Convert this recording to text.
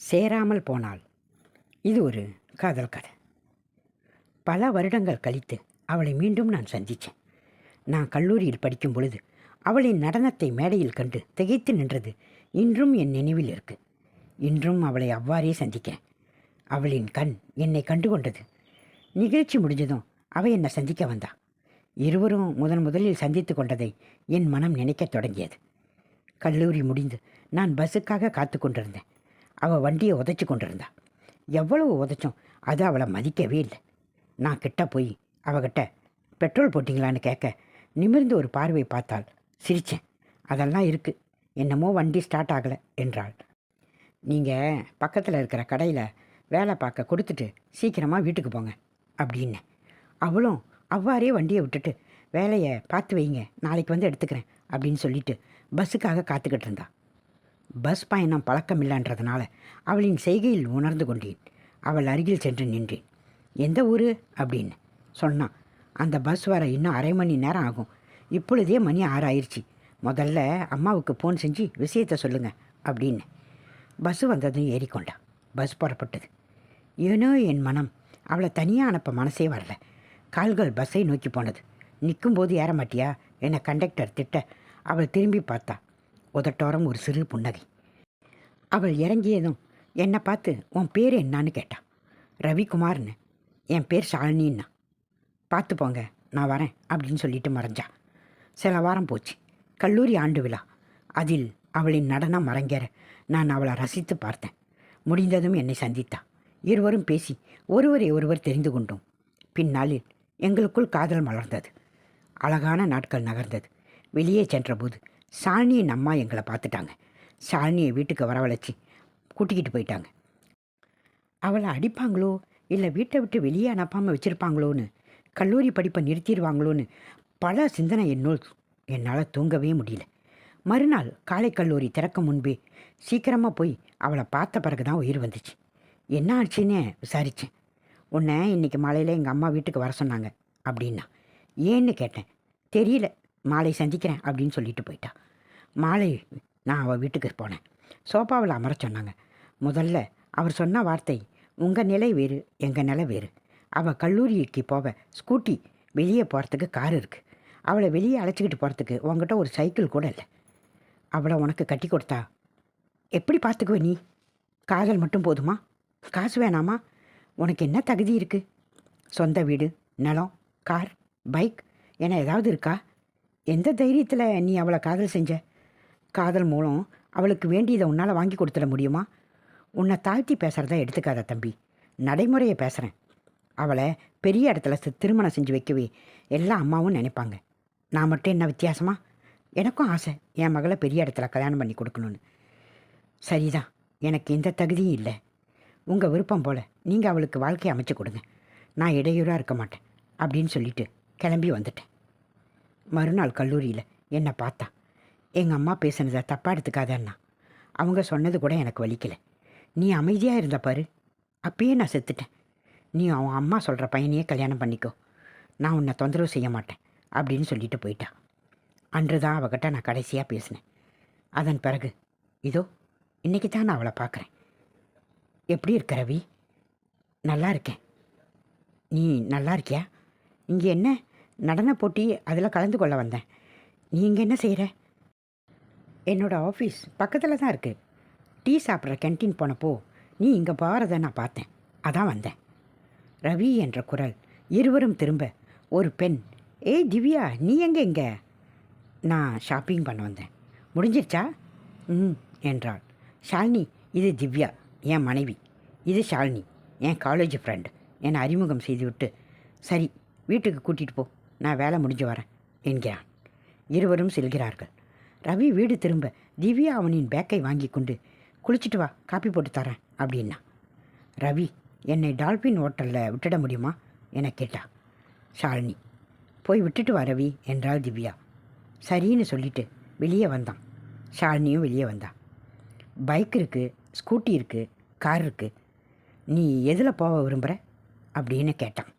சேராமல் போனாள். இது ஒரு காதல் கதை. பல வருடங்கள் கழித்து அவளை மீண்டும் நான் சந்தித்தேன். நான் கல்லூரியில் படிக்கும் பொழுது அவளின் நடனத்தை மேடையில் கண்டு திகைத்து நின்றது இன்றும் என் நினைவில் இருக்கு. இன்றும் அவளை அவ்வாறே சந்திக்கிறேன். அவளின் கண் என்னை கண்டு கொண்டது. நிகழ்ச்சி முடிஞ்சதும் அவள் என்னை சந்திக்க வந்தா. இருவரும் முதலில் சந்தித்து கொண்டதை என் மனம் நினைக்கத் தொடங்கியது. கல்லூரி முடிந்து நான் பஸ்ஸுக்காக காத்து கொண்டிருந்தேன். அவள் வண்டியை உதைச்சி கொண்டிருந்தா. எவ்வளவு உதைச்சும் அது அவளை மதிக்கவே இல்லை. நான் கிட்ட போய் அவகிட்ட பெட்ரோல் போட்டிங்களான்னு கேட்க நிமிர்ந்து ஒரு பார்வை பார்த்தாள். சிரித்தேன். அதெல்லாம் இருக்குது, என்னமோ வண்டி ஸ்டார்ட் ஆகலை என்றாள். நீங்கள் பக்கத்தில் இருக்கிற கடையில் வேலை பார்க்க கொடுத்துட்டு சீக்கிரமாக வீட்டுக்கு போங்க அப்படின்னு. அவளும் அவ்வாறே வண்டியை விட்டுட்டு வேலையை பார்த்து வைங்க, நாளைக்கு வந்து எடுத்துக்கிறேன் அப்படின்னு சொல்லிட்டு பஸ்ஸுக்காக காத்துக்கிட்டு இருந்தா. பஸ் பயணம் பழக்கம் இல்லைன்றதுனால அவளின் செய்கையில் உணர்ந்து கொண்டேன். அவள் அருகில் சென்று நின்றேன். எந்த ஊர் அப்படின்னு சொன்னான். அந்த பஸ் வர இன்னும் அரை மணி நேரம் ஆகும், இப்பொழுதே மணி 6 ஆயிடுச்சு, முதல்ல அம்மாவுக்கு ஃபோன் செஞ்சு விஷயத்தை சொல்லுங்க அப்படின்னு. பஸ்ஸு வந்ததும் ஏறிக்கொண்டா. பஸ் புறப்பட்டது. ஏனோ என் மனம் அவளை தனியாக அனுப்ப மனசே வரல. கால்கள் பஸ்ஸை நோக்கி போனது. நிற்கும்போது ஏற மாட்டியா என்னை கண்டக்டர் திட்ட அவள் திரும்பி பார்த்தா. உதட்டோரம் ஒரு சிறு புன்னகை. அவள் இறங்கியதும் என்னை பார்த்து உன் பேர் என்னான்னு கேட்டா. ரவிக்குமார்னு. என் பேர் ஷாலினின்னா. பார்த்து போங்க, நான் வரேன் அப்படின்னு சொல்லிட்டு மறைஞ்சா. சில வாரம் போச்சு. கல்லூரி ஆண்டு விழா. அதில் அவளின் நடனம் அரங்கேற நான் அவளை ரசித்து பார்த்தேன். முடிந்ததும் என்னை சந்தித்தா. இருவரும் பேசி ஒருவரை ஒருவர் தெரிந்து கொண்டோம். பின்னாளில் எங்களுக்குள் காதல் மலர்ந்தது. அழகான நாட்கள் நகர்ந்தது. வெளியே சென்றபோது ஷாலினியின் அம்மா எங்களை பார்த்துட்டாங்க. ஷாலினியை வீட்டுக்கு வரவழைச்சி கூட்டிக்கிட்டு போயிட்டாங்க. அவளை அடிப்பாங்களோ இல்லை வீட்டை விட்டு வெளியே அனுப்பாமல் வச்சுருப்பாங்களோன்னு, கல்லூரி படிப்பை நிறுத்திடுவாங்களோன்னு பல சிந்தனை என்னால் தூங்கவே முடியல. மறுநாள் காலை கல்லூரி திறக்க முன்பே சீக்கிரமாக போய் அவளை பார்த்த பிறகு தான் உயிர் வந்துச்சு. என்ன ஆச்சுன்னு விசாரித்தேன். உன்னை இன்றைக்கி மாலையில் எங்கள் அம்மா வீட்டுக்கு வர சொன்னாங்க அப்படின்னா. ஏன்னு கேட்டேன். தெரியல, மாலை சந்திக்கிறேன் அப்படின்னு சொல்லிட்டு போயிட்டா. மாலை நான் அவள் வீட்டுக்கு போனேன். சோஃபாவில் அமர சொன்னாங்க. முதல்ல அவர் சொன்ன வார்த்தை, உங்கள் நிலை வேறு எங்கள் நிலை வேறு. அவள் கல்லூரிக்கு போக ஸ்கூட்டி, வெளியே போகிறதுக்கு கார் இருக்குது. அவளை வெளியே அழைச்சிக்கிட்டு போகிறதுக்கு உங்ககிட்ட ஒரு சைக்கிள் கூட இல்லை. அவளை உனக்கு கட்டி கொடுத்தா எப்படி பார்த்துக்குவ நீ? காதல் மட்டும் போதுமா? காசு வேணாமா? உனக்கு என்ன தகுதி இருக்குது? சொந்த வீடு, நிலம், கார், பைக் என ஏதாவது இருக்கா? எந்த தைரியத்தில் நீ அவளை காதல் செஞ்ச? காதல் மூலம் அவளுக்கு வேண்டியதை உன்னால் வாங்கி கொடுத்துட முடியுமா? உன்னை தாழ்த்தி பேசுகிறத எடுத்துக்காத தம்பி, நடைமுறையை பேசுகிறேன். அவளை பெரிய இடத்துல திருமணம் செஞ்சு வைக்கவே எல்லா அம்மாவும் நினைப்பாங்க. நான் மட்டும் என்ன வித்தியாசமா? எனக்கும் ஆசை என் மகளை பெரிய இடத்துல கல்யாணம் பண்ணி கொடுக்கணுன்னு. சரிதான், எனக்கு எந்த தகுதியும் இல்லை. உங்கள் விருப்பம் போல் நீங்கள் அவளுக்கு வாழ்க்கையை அமைச்சு கொடுங்க, நான் இடையூறாக இருக்க மாட்டேன் அப்படின்னு சொல்லிட்டு கிளம்பி வந்துட்டேன். மறுநாள் கல்லூரியில் என்னை பார்த்தா. எங்கள் அம்மா பேசுனதை தப்பாக எடுத்துக்காதன்னா. அவங்க சொன்னது கூட எனக்கு வலிக்கலை. நீ அமைதியாக இருந்த பாரு, அப்பயே நான் செத்துட்டேன். நீ அவன் அம்மா சொல்கிற பையனையே கல்யாணம் பண்ணிக்கோ, நான் உன்னை தொந்தரவு செய்ய மாட்டேன் அப்படின்னு சொல்லிட்டு போயிட்டா. அன்று தான் அவகிட்ட நான் கடைசியாக பேசினேன். அதன் பிறகு இதோ இன்றைக்கி தான் நான் அவளை பார்க்குறேன். எப்படி இருக்க ரவி? நல்லா இருக்கேன். நீ நல்லா இருக்கியா? இங்கே என்ன நடன போட்டி, அதில் கலந்து கொள்ள வந்தேன். நீ இங்கே என்ன செய்கிற? என்னோடய ஆஃபீஸ் பக்கத்தில் தான் இருக்குது. டீ சாப்பிட்ற கேன்டீன் போனப்போ நீ இங்கே போகிறத நான் பார்த்தேன், அதான் வந்தேன். ரவி என்ற குரல். இருவரும் திரும்ப ஒரு பெண், ஏய் திவ்யா, நீ எங்கே இங்கே? நான் ஷாப்பிங் பண்ண வந்தேன். முடிஞ்சிருச்சா? என்றாள். ஷாலினி, இது திவ்யா என் மனைவி, இது ஷாலினி என் காலேஜ் ஃப்ரெண்டு என்னை அறிமுகம் செய்துவிட்டு, சரி வீட்டுக்கு கூட்டிகிட்டு போ, நான் வேலை முடிஞ்சு வரேன் என்கிறான். இருவரும் செல்கிறார்கள். ரவி வீடு திரும்ப திவ்யா அவனின் பேக்கை வாங்கி கொண்டு, குளிச்சுட்டு வா, காப்பி போட்டு தரேன் அப்படின்னா. ரவி, என்னை டால்பின் ஹோட்டலில் விட்டுட முடியுமா என கேட்டா ஷாலினி. போய் விட்டுட்டு வா ரவி என்றாள் திவ்யா. சரின்னு சொல்லிட்டு வெளியே வந்தான். ஷாலினியும் வெளியே வந்தான். பைக் இருக்குது, ஸ்கூட்டி இருக்குது, கார் இருக்குது, நீ எதில் போக விரும்புகிற அப்படின்னு கேட்டான்.